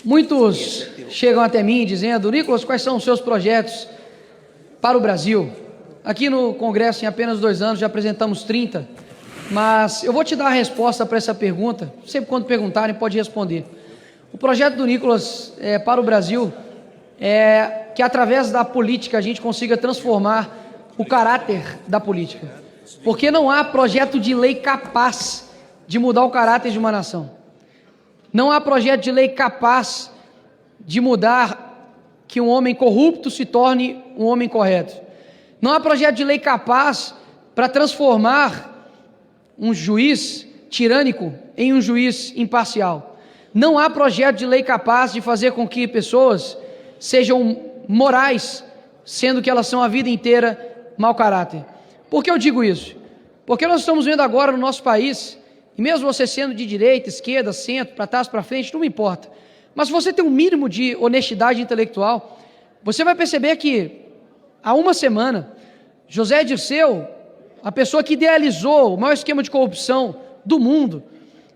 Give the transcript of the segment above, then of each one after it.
Muitos chegam até mim dizendo: Nicolas, quais são os seus projetos para o Brasil? Aqui no Congresso, em apenas 2 anos, já apresentamos 30, mas eu vou te dar a resposta para essa pergunta. Sempre quando perguntarem, pode responder. O projeto do Nicolas para o Brasil é que, através da política, a gente consiga transformar o caráter da política, porque não há projeto de lei capaz de mudar o caráter de uma nação. Não há projeto de lei capaz de mudar que um homem corrupto se torne um homem correto. Não há projeto de lei capaz para transformar um juiz tirânico em um juiz imparcial. Não há projeto de lei capaz de fazer com que pessoas sejam morais, sendo que elas são a vida inteira mau caráter. Por que eu digo isso? Porque nós estamos vendo agora no nosso país, e mesmo você sendo de direita, esquerda, centro, para trás, para frente, não me importa, mas se você tem um mínimo de honestidade intelectual, você vai perceber que há uma semana, José Dirceu, a pessoa que idealizou o maior esquema de corrupção do mundo,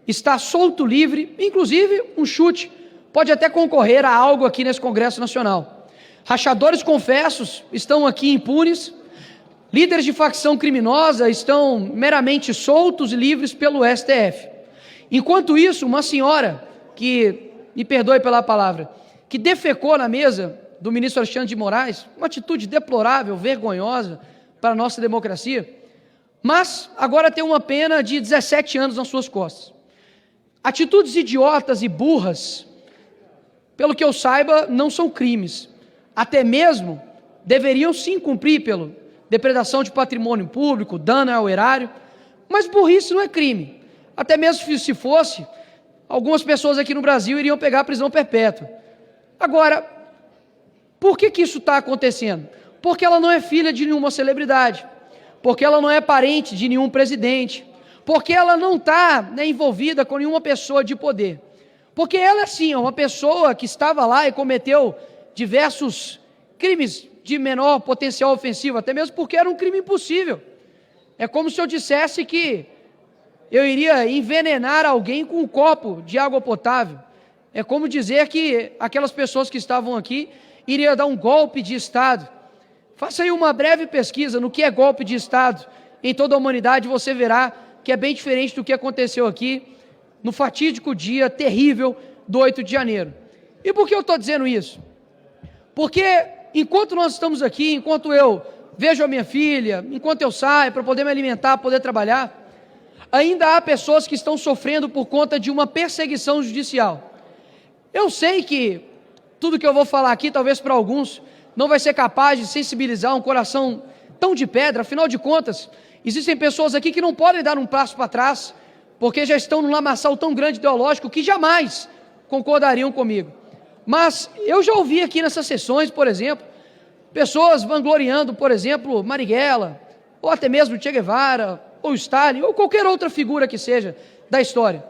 está solto, livre, inclusive um chute, pode até concorrer a algo aqui nesse Congresso Nacional. Rachadores confessos estão aqui impunes, líderes de facção criminosa estão meramente soltos e livres pelo STF. Enquanto isso, uma senhora, que, me perdoe pela palavra, que defecou na mesa do ministro Alexandre de Moraes, uma atitude deplorável, vergonhosa para a nossa democracia, mas agora tem uma pena de 17 anos nas suas costas. Atitudes idiotas e burras, pelo que eu saiba, não são crimes. Até mesmo deveriam sim cumprir pelo depredação de patrimônio público, dano ao erário, mas burrice não é crime. Até mesmo se fosse, algumas pessoas aqui no Brasil iriam pegar a prisão perpétua. Agora, por que isso está acontecendo? Porque ela não é filha de nenhuma celebridade, porque ela não é parente de nenhum presidente, porque ela não está envolvida com nenhuma pessoa de poder. Porque ela, sim, é uma pessoa que estava lá e cometeu diversos crimes de menor potencial ofensivo, até mesmo porque era um crime impossível. É como se eu dissesse que eu iria envenenar alguém com um copo de água potável. É como dizer que aquelas pessoas que estavam aqui iriam dar um golpe de Estado. Faça aí uma breve pesquisa no que é golpe de Estado em toda a humanidade, você verá que é bem diferente do que aconteceu aqui no fatídico dia terrível do 8 de janeiro. E por que eu estou dizendo isso? Porque enquanto nós estamos aqui, enquanto eu vejo a minha filha, enquanto eu saio para poder me alimentar, poder trabalhar, ainda há pessoas que estão sofrendo por conta de uma perseguição judicial. Eu sei que tudo que eu vou falar aqui, talvez para alguns, não vai ser capaz de sensibilizar um coração tão de pedra. Afinal de contas, existem pessoas aqui que não podem dar um passo para trás, porque já estão num lamaçal tão grande ideológico que jamais concordariam comigo. Mas eu já ouvi aqui nessas sessões, por exemplo, pessoas vangloriando, por exemplo, Marighella, ou até mesmo Che Guevara, ou Stalin, ou qualquer outra figura que seja da história,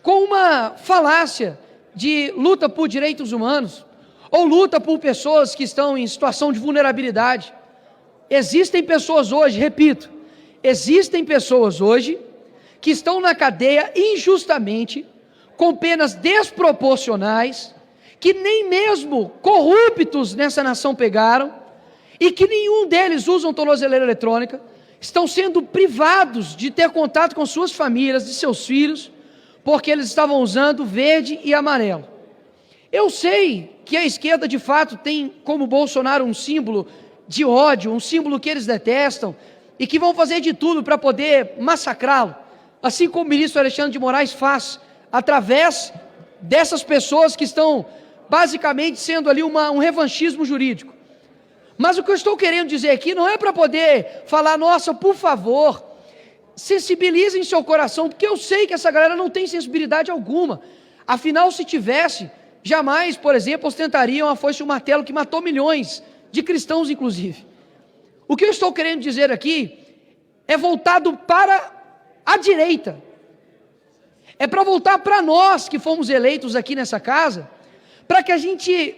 com uma falácia de luta por direitos humanos, ou luta por pessoas que estão em situação de vulnerabilidade. Existem pessoas hoje, repito, existem pessoas hoje que estão na cadeia injustamente, com penas desproporcionais, que nem mesmo corruptos nessa nação pegaram, e que nenhum deles usam tornozeleira eletrônica, estão sendo privados de ter contato com suas famílias, de seus filhos, porque eles estavam usando verde e amarelo. Eu sei que a esquerda de fato tem como Bolsonaro um símbolo de ódio, um símbolo que eles detestam, e que vão fazer de tudo para poder massacrá-lo, assim como o ministro Alexandre de Moraes faz, através dessas pessoas que estão basicamente sendo ali um revanchismo jurídico. Mas o que eu estou querendo dizer aqui não é para poder falar, nossa, por favor, sensibilizem seu coração, porque eu sei que essa galera não tem sensibilidade alguma. Afinal, se tivesse, jamais, por exemplo, ostentariam a foice e o martelo que matou milhões de cristãos, inclusive. O que eu estou querendo dizer aqui é voltado para a direita. É para voltar para nós que fomos eleitos aqui nessa casa, para que a gente,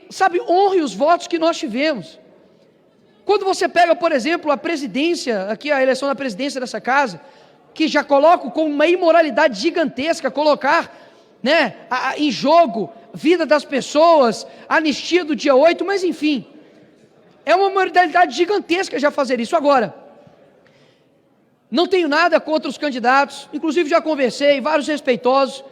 honre os votos que nós tivemos. Quando você pega, por exemplo, a presidência, aqui a eleição da presidência dessa casa, que já coloco como uma imoralidade gigantesca, colocar em jogo vida das pessoas, anistia do dia 8, mas enfim, é uma modalidade gigantesca já fazer isso. Agora, não tenho nada contra os candidatos, inclusive já conversei, vários respeitosos.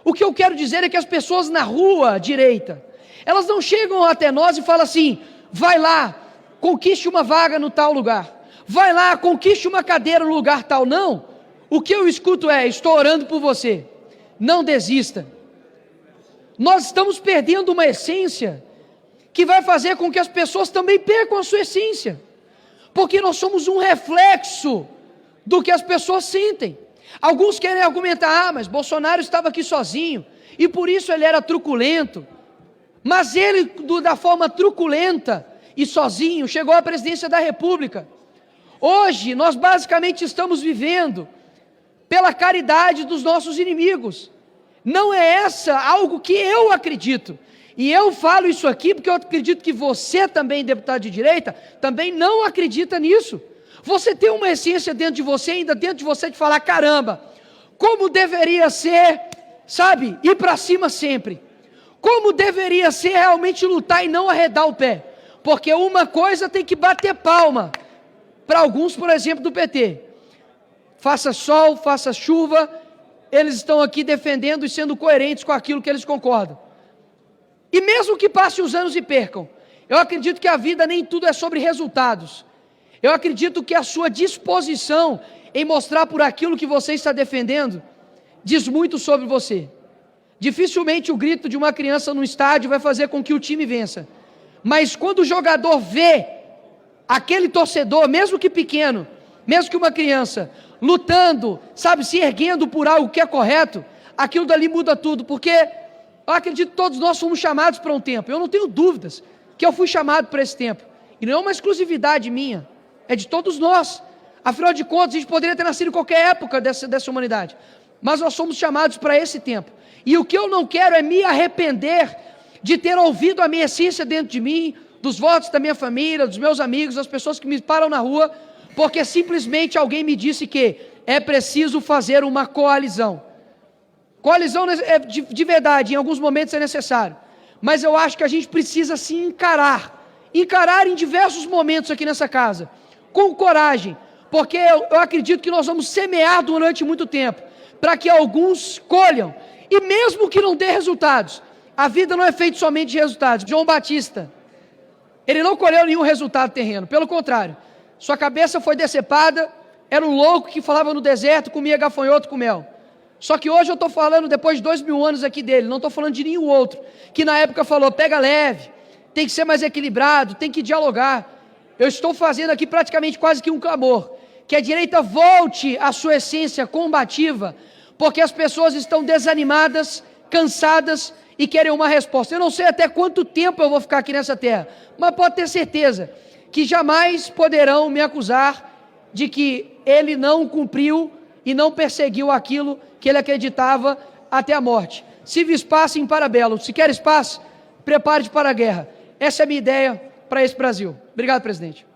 O que eu quero dizer é que as pessoas na rua direita, elas não chegam até nós e falam assim: vai lá, conquiste uma vaga no tal lugar, vai lá, conquiste uma cadeira no lugar tal. Não, o que eu escuto é: estou orando por você, não desista. Nós estamos perdendo uma essência que vai fazer com que as pessoas também percam a sua essência, porque nós somos um reflexo do que as pessoas sentem. Alguns querem argumentar: mas Bolsonaro estava aqui sozinho, e por isso ele era truculento. Mas ele, da forma truculenta e sozinho, chegou à presidência da República. Hoje, nós basicamente estamos vivendo pela caridade dos nossos inimigos. Não é essa algo que eu acredito. E eu falo isso aqui porque eu acredito que você também, deputado de direita, também não acredita nisso. Você tem uma essência dentro de você, ainda dentro de você, de falar: caramba, como deveria ser, sabe, ir para cima sempre. Como deveria ser realmente lutar e não arredar o pé. Porque uma coisa tem que bater palma para alguns, por exemplo, do PT. Faça sol, faça chuva, eles estão aqui defendendo e sendo coerentes com aquilo que eles concordam. E mesmo que passe os anos e percam, eu acredito que a vida nem tudo é sobre resultados. Eu acredito que a sua disposição em mostrar por aquilo que você está defendendo diz muito sobre você. Dificilmente o grito de uma criança no estádio vai fazer com que o time vença. Mas quando o jogador vê aquele torcedor, mesmo que pequeno, mesmo que uma criança, lutando, sabe, se erguendo por algo que é correto, aquilo dali muda tudo. Porque eu acredito que todos nós fomos chamados para um tempo. Eu não tenho dúvidas que eu fui chamado para esse tempo. E não é uma exclusividade minha, é de todos nós. Afinal de contas, a gente poderia ter nascido em qualquer época dessa humanidade. Mas nós somos chamados para esse tempo. E o que eu não quero é me arrepender de ter ouvido a minha essência dentro de mim, dos votos da minha família, dos meus amigos, das pessoas que me param na rua, porque simplesmente alguém me disse que é preciso fazer uma coalizão. Coalizão de verdade, em alguns momentos é necessário. Mas eu acho que a gente precisa se encarar em diversos momentos aqui nessa casa, com coragem, porque eu acredito que nós vamos semear durante muito tempo, para que alguns colham. E mesmo que não dê resultados, a vida não é feita somente de resultados. João Batista, ele não colheu nenhum resultado terreno, pelo contrário, sua cabeça foi decepada, era um louco que falava no deserto, comia gafanhoto com mel. Só que hoje eu estou falando, depois de 2000 anos aqui dele, não estou falando de nenhum outro, que na época falou: pega leve, tem que ser mais equilibrado, tem que dialogar. Eu estou fazendo aqui praticamente quase que um clamor, que a direita volte à sua essência combativa, porque as pessoas estão desanimadas, cansadas e querem uma resposta. Eu não sei até quanto tempo eu vou ficar aqui nessa terra, mas pode ter certeza que jamais poderão me acusar de que ele não cumpriu e não perseguiu aquilo que ele acreditava até a morte. Se vis pacem para belo, se queres paz, prepare-te para a guerra. Essa é a minha ideia para esse Brasil. Obrigado, presidente.